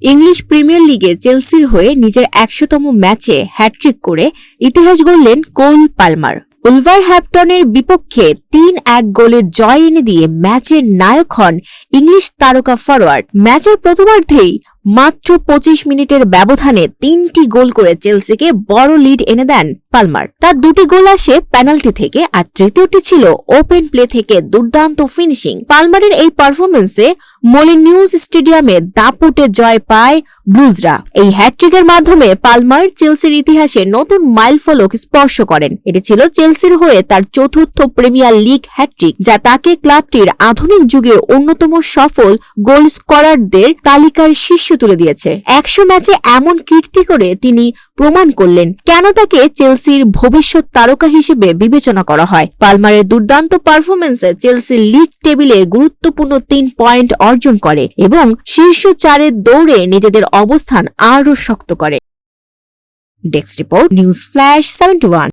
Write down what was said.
English premier লিগে চেলসির হয়ে নিজের ১০০তম ম্যাচে হ্যাটট্রিক করে ইতিহাস গড়লেন কোল পালমার। উলভারহ্যাম্পটনের বিপক্ষে ৩-১ গোলের জয় এনে দিয়ে ম্যাচের নায়ক হন ইংলিশ তারকা ফরোয়ার্ড। ম্যাচের প্রথমার্ধেই মাত্র ২৫ মিনিটের ব্যবধানে ৩টি গোল করে চেলসিকে বড় লিড এনে দেন পালমার। তার ২টি গোল আসে পেনাল্টি থেকে, আর তৃতীয়টি ছিল ওপেন প্লে থেকে দুর্দান্ত ফিনিশিং। পালমারের এই পারফরম্যান্সে মোলিনিউজ স্টেডিয়ামে দাপুটে জয় পায় ব্লুজরা। এই হ্যাটট্রিকের মাধ্যমে পালমার চেলসির ইতিহাসে নতুন মাইলফলক স্পর্শ করেন। এটি ছিল চেলসির হয়ে তার চতুর্থ প্রিমিয়ার লিগ হ্যাটট্রিক, যা তাকে ক্লাবটির আধুনিক যুগের অন্যতম সফল গোল স্কোরারদের তালিকার শীর্ষে তুলে দিয়েছে। ১০০ ম্যাচে এমন কীর্তি করে তিনি প্রমাণ করলেন কেন তাকে চেলসির ভবিষ্যৎ তারকা হিসেবে বিবেচনা করা হয়। পালমারের দুর্দান্ত পারফরম্যান্সে চেলসি লিগ টেবিলে গুরুত্বপূর্ণ ৩ পয়েন্ট অর্জন করে এবং শীর্ষ ৪-এর দৌড়ে নিজেদের অবস্থান আরও শক্ত করে। Desk report, news flash 71।